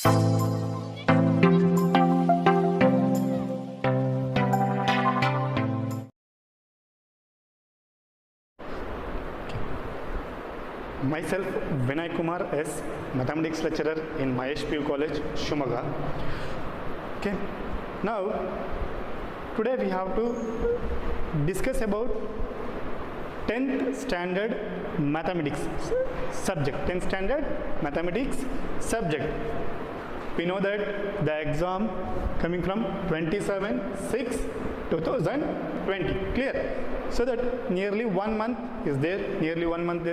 Myself, Vinay Kumar S, mathematics lecturer in Mahesh PU College, Shumaga. Okay. Now, today we have to discuss about 10th standard mathematics subject. 10th standard mathematics subject. We know that the exam coming from 27/6/2020. Clear? So that nearly 1 month is there. One month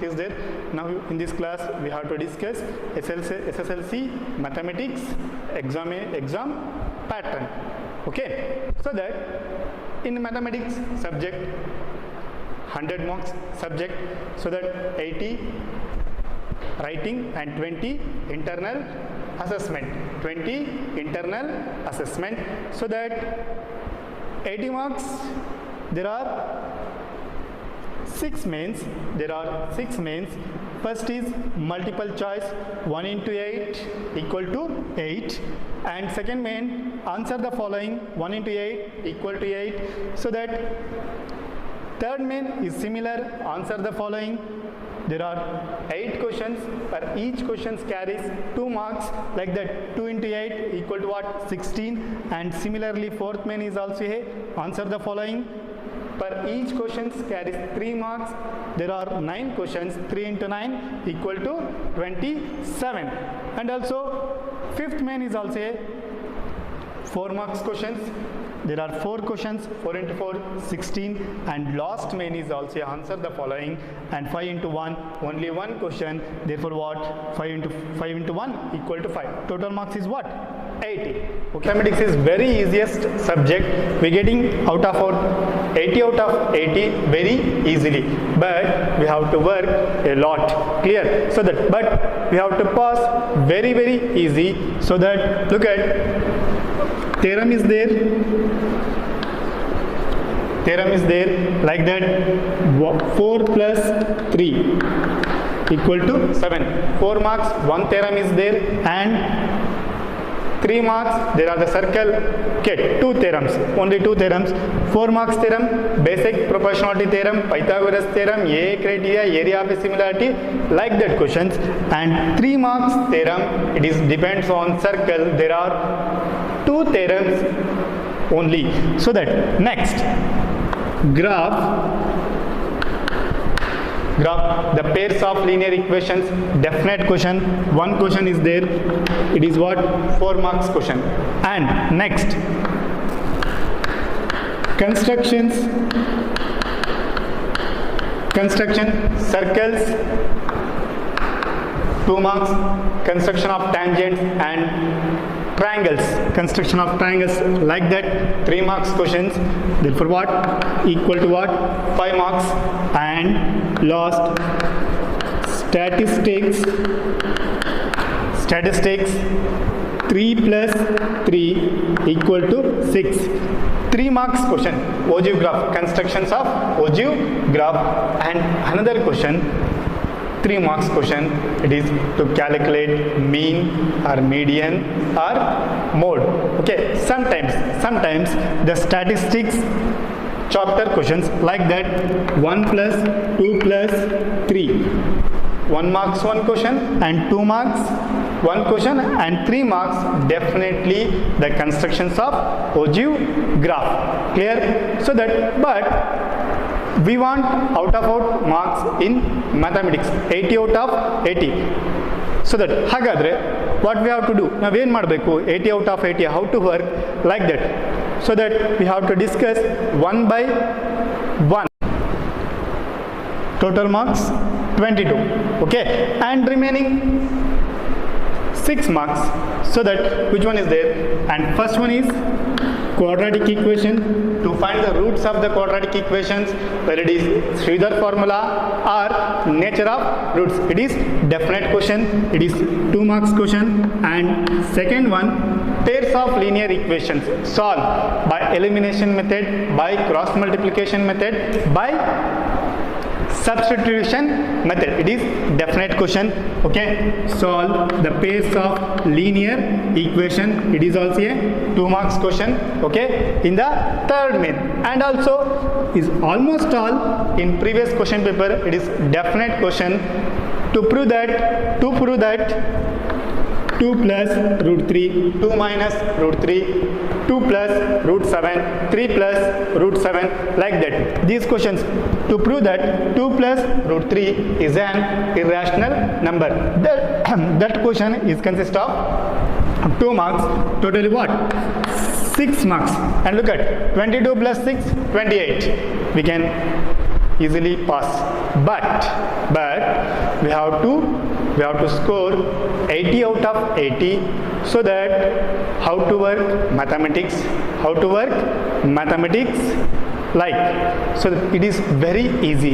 is there. Now in this class we have to discuss SSLC mathematics exam pattern. Okay. So that in mathematics subject 100 marks subject. So that 80 writing and 20 internal assessment. 20 internal assessment. So that 80 marks. There are 6 mains. First is multiple choice 1 into 8 equal to 8, and second main answer the following 1 into 8 equal to 8. So that third main is similar, answer the following. There are 8 questions, per each question carries 2 marks, like that 2 into 8 equal to what? 16. And similarly fourth main is also here, answer the following. Per each question carries 3 marks. There are 9 questions, 3 into 9 equal to 27. And also fifth main is also a 4 marks questions. There are 4 questions, 4 into 4, 16, and last main is also answer the following, and 5 into 1, only 1 question, therefore what? 5 into 1 equal to 5. Total marks is what? 80. Okay. Mathematics is very easiest subject. We are getting 80 out of 80 very easily, but we have to work a lot. Clear? So that, but we have to pass very easy. So that, look at theorem is there, like that 4 plus 3 equal to 7. 4 marks, 1 theorem is there, and 3 marks, there are the circle, okay, 2 theorems, only 2 theorems. 4 marks theorem, basic proportionality theorem, Pythagoras theorem, AA criteria, area of similarity, like that questions. And 3 marks theorem, it is depends on circle, there are 2 theorems only. So that next, graph the pairs of linear equations, definite question. 1 question is there, it is what? 4 marks question. And next, construction circles, 2 marks. Construction of tangents and triangles, construction of triangles, like that 3 marks questions, therefore what? Equal to what? 5 marks. And last, statistics, 3 plus 3 equal to 6. 3 marks question, ogive graph, constructions of ogive graph. And another question, 3 marks question, it is to calculate mean or median or mode. Okay, sometimes the statistics chapter questions, like that 1 plus 2 plus 3, 1 marks 1 question, and 2 marks 1 question, and 3 marks definitely the constructions of ogive graph. Clear? So that, but we want out of marks in mathematics, 80 out of 80. So that, hagadre what we have to do? Now ಏನು ಮಾಡಬೇಕು? 80 out of 80, how to work? Like that. So that we have to discuss 1 by 1. Total marks 22. Okay, and remaining 6 marks. So that, which one is there? And first one is quadratic equation. To find the roots of the quadratic equations, whether it is Sridhar formula or nature of roots, it is definite question, it is 2 marks question. And second one, pairs of linear equations, solve by elimination method, by cross multiplication method, by substitution method. It is definite question. Okay, solve the pairs of linear equation. It is also a 2 marks question. Okay, in the third main, and also is almost all in previous question paper. It is definite question. To prove that 2 plus root 3, 2 minus root 3, 2 plus root 7, 3 plus root 7, like that. These questions, to prove that 2 plus root 3 is an irrational number. That question is consist of 2 marks, totally what? 6 marks. And look at 22 plus 6, 28. We can easily pass, but we have to score 80 out of 80. So that how to work mathematics, like, so it is very easy.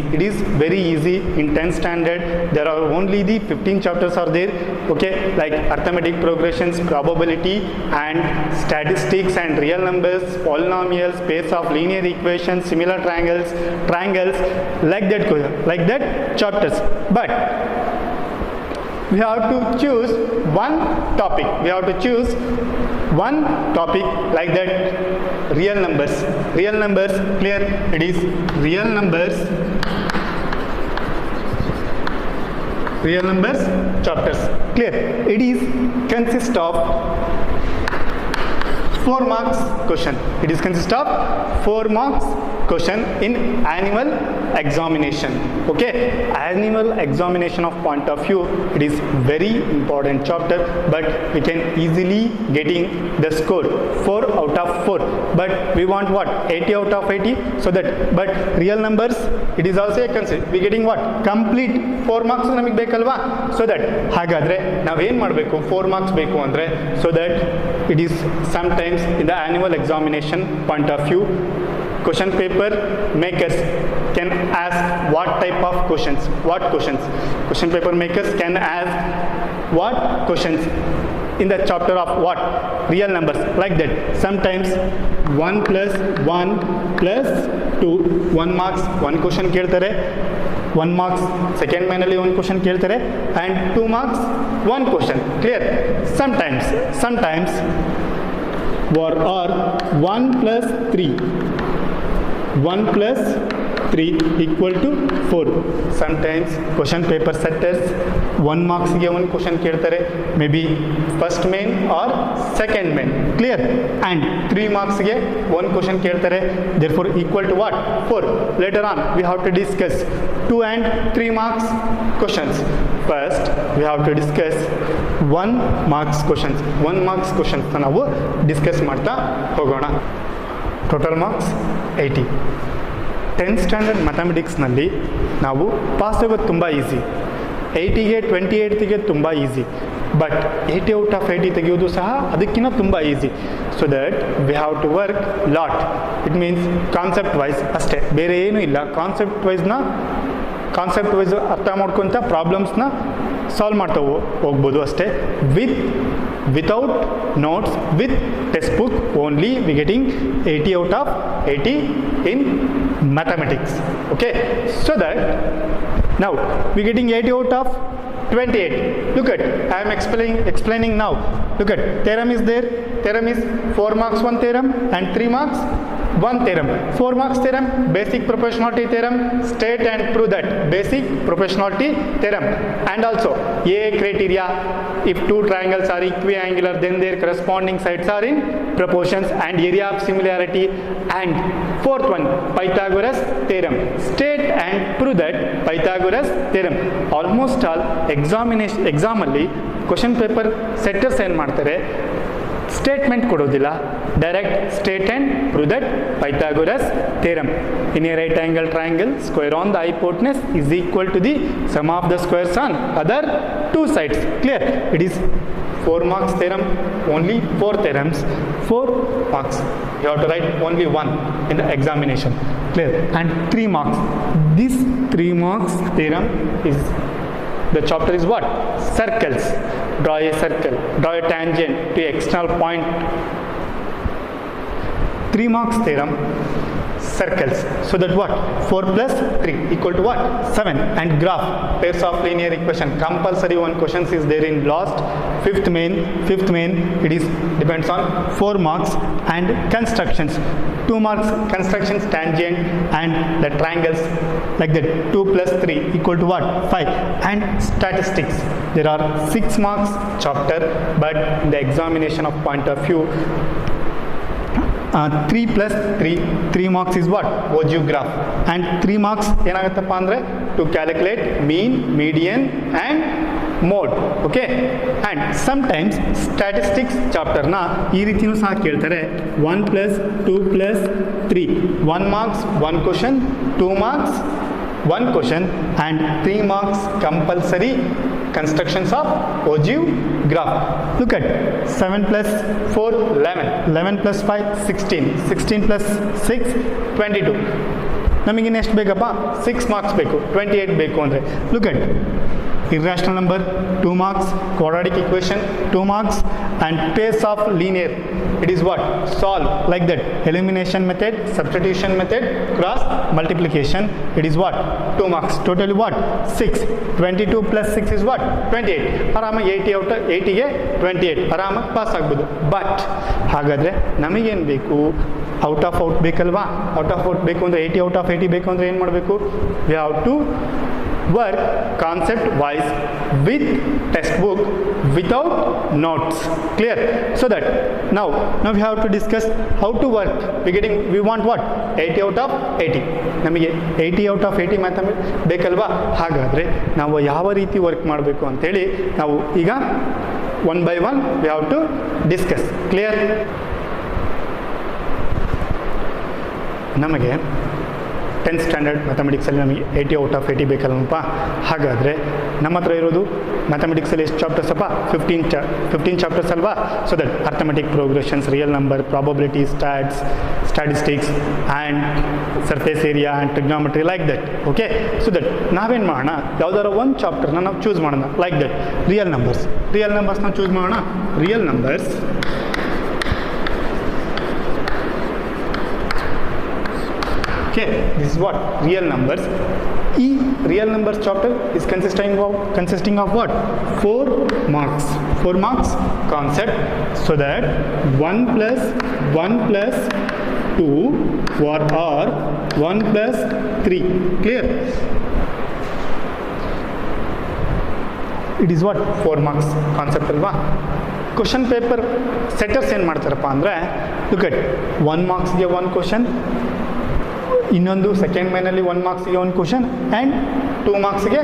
In 10th standard there are only the 15 chapters are there. Okay, like arithmetic progressions, probability and statistics and real numbers, polynomials, pairs of linear equations, similar triangles, like that chapters. But we have to choose one topic. Like that. Real numbers, clear? It is real numbers chapters, clear? It is consist of 4 marks question. It is consist of 4 marks question in annual examination. Okay, annual examination of point of view, it is very important chapter, but we can easily getting the score 4 out of 4. But we want what? 80 out of 80. So that, but real numbers, it is also a concept. We getting what? Complete 4 marks ನಮಗೆ ಬೇಕಲ್ವಾ? So that ಹಾಗಾದ್ರೆ ನಾವು ಏನು ಮಾಡಬೇಕು? 4 marks ಬೇಕು ಅಂದ್ರೆ, so that it is sometimes in the annual examination point of view, question paper makers can ask what type of questions. Question paper makers can ask what questions in the chapter of what? Real numbers, like that. Sometimes 1 plus 1 plus 2, 1 marks 1 question ಕೇಳ್ತಾರೆ, 1 marks second main ಅಲ್ಲಿ 1 question ಕೇಳ್ತಾರೆ, and 2 marks 1 question. Clear? Sometimes or 1 plus 3 equal to 4. Sometimes question paper setters 1 marks ಗೆ 1 question ಕೇಳ್ತಾರೆ, maybe first main or second main. Clear? And 3 marks ಗೆ 1 question ಕೇಳ್ತಾರೆ, therefore equal to what? 4. Later on we have to discuss 2 and 3 marks questions. First we have to discuss 1 marks questions ನಾವು discuss ಮಾಡ್ತಾ ಹೋಗೋಣ. Total marks 80. 10th standard ಮ್ಯಾಥಮೆಟಿಕ್ಸ್ನಲ್ಲಿ ನಾವು pass ಆಗೋದು ತುಂಬ easy. 80ಗೆ 28ಗೆ ತುಂಬ easy, but 80 out of 80 ತೆಗೆಯೋದು ಸಹ ಅದಕ್ಕಿಂತ ತುಂಬ easy. So that we have to work lot. It means concept wise ಅಷ್ಟೇ, ಬೇರೆ ಏನೂ ಇಲ್ಲ. ಕಾನ್ಸೆಪ್ಟ್ ವೈಸ್ ಅರ್ಥ ಮಾಡ್ಕೊತ ಪ್ರಾಬ್ಲಮ್ಸ್ನ ಸಾಲ್ವ್ ಮಾಡ್ತಾ ಹೋಗ್ಬೋದು ಅಷ್ಟೇ. Without notes, with textbook only, we getting 80 out of 80 in mathematics. Okay, so that now we getting 80 out of 28. Look at, I am explaining now. Look at, theorem is there. Theorem is 4 marks 1 theorem and 3 marks 1 theorem. 4 marks theorem, basic proportionality theorem. State and prove that basic proportionality theorem. And also A criteria, if 2 triangles are equiangular, then their corresponding sides are in proportions, and area of similarity. And 4th one, Pythagoras theorem. State and prove that Pythagoras theorem. Almost all exam ಅಲ್ಲಿ question paper setters ಏನು ಮಾಡ್ತಾರೆ, statement ಕೊಡೋದಿಲ್ಲ, direct state and prove that Pythagoras theorem. In a right angle triangle, square on the hypotenuse is equal to the sum of the squares on other 2 sides. Clear? It is 4 marks theorem, only 4 theorems, 4 marks. You have to write only 1 in the examination. Clear? And 3 marks. This 3 marks theorem is, the chapter is what? Circles. Draw a circle, draw a tangent to external point. 3 marks theorem, circles. So that what? 4 plus 3 equal to what? 7. And graph, pairs of linear equation. Compulsory one questions is there in last. Fifth main, it is depends on 4 marks. And constructions, 2 marks constructions, tangent and the triangles like that. 2 plus 3 equal to what? 5. And statistics, there are 6 marks chapter, but in the examination of point of view, 3 plus 3 marks is what? Ogiograph. And 3 marks ಏನಾಗುತ್ತಪ್ಪ ಅಂದರೆ to calculate mean, median and mode. Okay, and sometimes statistics chapter na ಈ ರೀತಿನೂ ಸಹ ಕೇಳ್ತಾರೆ. 1 plus 2 plus 3, 1 marks 1 question, 2 marks 1 question and 3 marks compulsory constructions of ogiograph. Look at 7 plus 4 11, 11 plus 5 16, 16 plus 6 22. ನಮಗಿನ್ನು ಎಷ್ಟು ಬೇಕಪ್ಪ? 6 marks ಬೇಕು. 28 ಬೇಕು ಅಂದರೆ look at irrational number 2 marks, quadratic equation 2 marks and pairs of linear, it is what? Solve like that. Elimination method, substitution method, cross multiplication, it is what? 2 marks. Totally what? 6. 22 plus 6 is what? 28. ಆರಾಮಾಗಿ 80ಗೆ 28 ಆರಾಮಾಗಿ pass ಆಗ್ಬೋದು. But ಹಾಗಾದರೆ ನಮಗೇನು ಬೇಕು? Out of out ಬೇಕಲ್ವಾ? Out of out ಬೇಕು ಅಂದರೆ 80 out of 80 ಬೇಕು ಅಂದರೆ ಏನು ಮಾಡಬೇಕು? We have to work concept wise with textbook without notes. Clear? So that now we have to discuss how to work. We want what? 80 out of 80. ನಮಗೆ 80 out of 80 mathematics ಬೇಕಲ್ವಾ? ಹಾಗಾದರೆ ನಾವು ಯಾವ ರೀತಿ ವರ್ಕ್ ಮಾಡಬೇಕು ಅಂತೇಳಿ ನಾವು ಈಗ one by one we have to discuss. Clear? ನಮಗೆ 10th ಸ್ಟ್ಯಾಂಡರ್ಡ್ ಮ್ಯಾಥಮೆಟಿಕ್ಸಲ್ಲಿ ನಮಗೆ 80 ಔಟ್ ಆಫ್ 80 ಬೇಕಲ್ಲಪ್ಪ. ಹಾಗಾದರೆ ನಮ್ಮ ಹತ್ರ ಇರೋದು ಮ್ಯಾಥಮೆಟಿಕ್ಸಲ್ಲಿ ಎಷ್ಟು ಚಾಪ್ಟರ್ಸ್ ಅಪ್ಪ? 15 ಚಾಪ್ಟರ್ಸ್ ಅಲ್ವಾ? So that arithmetic progressions, real number, probability, statistics and surface area and trigonometry like that. Okay, so that ನಾವೇನು ಮಾಡೋಣ? ಯಾವುದಾದ್ರು ಒಂದು ಚಾಪ್ಟರ್ನ ನಾವು ಚೂಸ್ ಮಾಡೋಣ ಲೈಕ್ ದಟ್. ರಿಯಲ್ ನಂಬರ್ಸ್ನ ಚೂಸ್ ಮಾಡೋಣ. Real numbers Okay, this is what? Real numbers. Real numbers chapter is consisting of what? 4 marks. 4 marks concept. So that 1 plus 2 or 1 plus 3. Clear? It is what? 4 marks concept alva. Question paper setters ಏನು ಮಾಡ್ತಾರಪ್ಪ ಅಂದರೆ look at 1 marksಗೆ 1 question, ಇನ್ನೊಂದು second ಮೇನಲ್ಲಿ 1 ಮಾರ್ಕ್ಸ್ಗೆ 1 question and 2 ಮಾರ್ಕ್ಸ್ಗೆ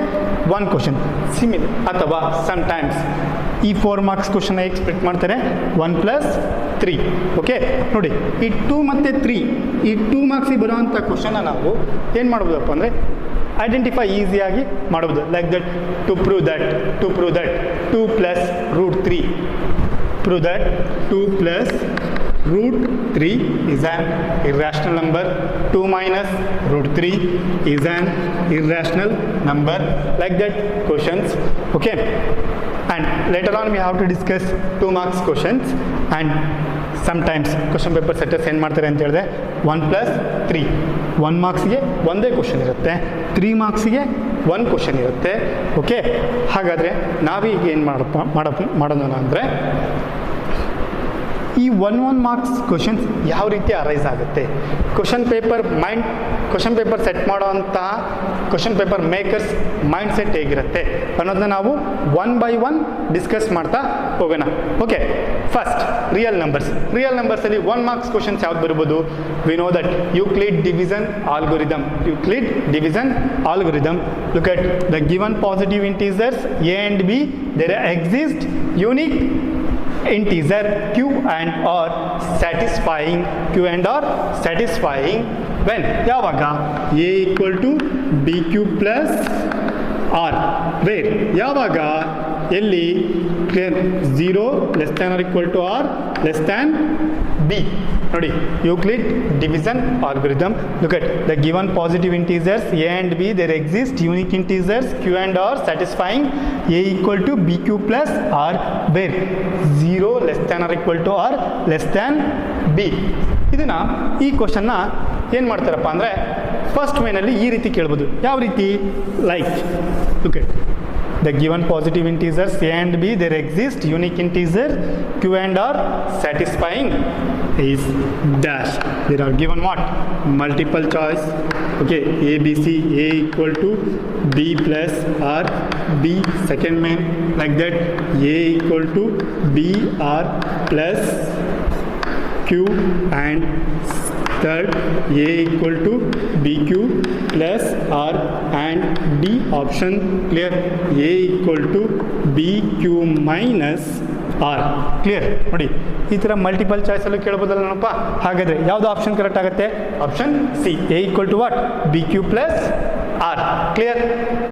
1 question similar. ಅಥವಾ sometimes ಈ 4 marks question expect ಮಾಡ್ತಾರೆ 1 plus 3. Okay, ನೋಡಿ ಈ 2 ಮತ್ತು 3 ಈ 2 ಮಾರ್ಕ್ಸಿಗೆ ಬರೋವಂಥ ಕ್ವಶನ್ನ ನಾವು ಏನು ಮಾಡ್ಬೋದಪ್ಪ ಅಂದರೆ ಐಡೆಂಟಿಫೈ ಈಸಿಯಾಗಿ ಮಾಡ್ಬೋದು. Like that to prove that 2 plus root 3, prove that 2 plus root 3 is an irrational number. 2 minus root 3 is an irrational number. Like that questions. Okay, and later on we have to discuss 2 marks questions. And sometimes question paper setters ಏನು ಮಾಡ್ತಾರೆ ಅಂತ ಹೇಳಿದ್ರೆ 1 plus 3, 1 ಮಾರ್ಕ್ಸ್ಗೆ ಒಂದೇ question ಇರುತ್ತೆ, 3 ಮಾರ್ಕ್ಸ್ಗೆ 1 question ಇರುತ್ತೆ. Okay, ಹಾಗಾದರೆ ನಾವೀಗ ಏನು ಮಾಡೋಣ ಅಂದರೆ ಈ 1 ಮಾರ್ಕ್ಸ್ ಕ್ವಶನ್ಸ್ ಯಾವ ರೀತಿ ಅರೈಸ್ ಆಗುತ್ತೆ, ಕ್ವಶನ್ ಪೇಪರ್ ಸೆಟ್ ಮಾಡೋವಂತಹ question paper makers mind set ಹೇಗಿರುತ್ತೆ ಅನ್ನೋದನ್ನ ನಾವು 1 by 1 ಡಿಸ್ಕಸ್ ಮಾಡ್ತಾ ಹೋಗೋಣ. ಓಕೆ, ಫಸ್ಟ್ ರಿಯಲ್ ನಂಬರ್ಸಲ್ಲಿ 1 ಮಾರ್ಕ್ಸ್ ಕ್ವಶನ್ಸ್ ಯಾವ್ದು ಬರ್ಬೋದು? We know that Euclid division algorithm. Look at the given positive integers a and b, there exist unique integer q and r satisfying when ಯಾವಾಗ a equal to bq plus r, where ಯಾವಾಗ ಎಲ್ಲಿ clear 0 less than or equal to r less than b ನೋಡಿ Euclid division algorithm. Look at the given positive integers a and b, there exist unique integers q and r satisfying a equal to bq plus r where 0 less than or equal to r less than b. ಇದನ್ನ ಈ ಕ್ವಶನ್ನ ಏನು ಮಾಡ್ತಾರಪ್ಪ ಅಂದರೆ first ವೇನಲ್ಲಿ ಈ ರೀತಿ ಕೇಳ್ಬೋದು. ಯಾವ ರೀತಿ? Like look at the given positive integers a and b, there exist unique integer q and r satisfying is dash. There are given what? Multiple choice. Okay, a b c, a equal to b plus r, b second main, like that a equal to b r plus q, and third a equal to bq plus r and d option clear, a equal to bq minus r clear. ನೋಡಿ ಈ ಥರ multiple ಚಾಯ್ಸಲ್ಲೂ ಕೇಳ್ಬೋದಲ್ಲ ನೋಡಪ್ಪ. ಹಾಗಾದರೆ ಯಾವುದು option correct ಆಗುತ್ತೆ? Option C, a equal to what? B q plus r. Clear?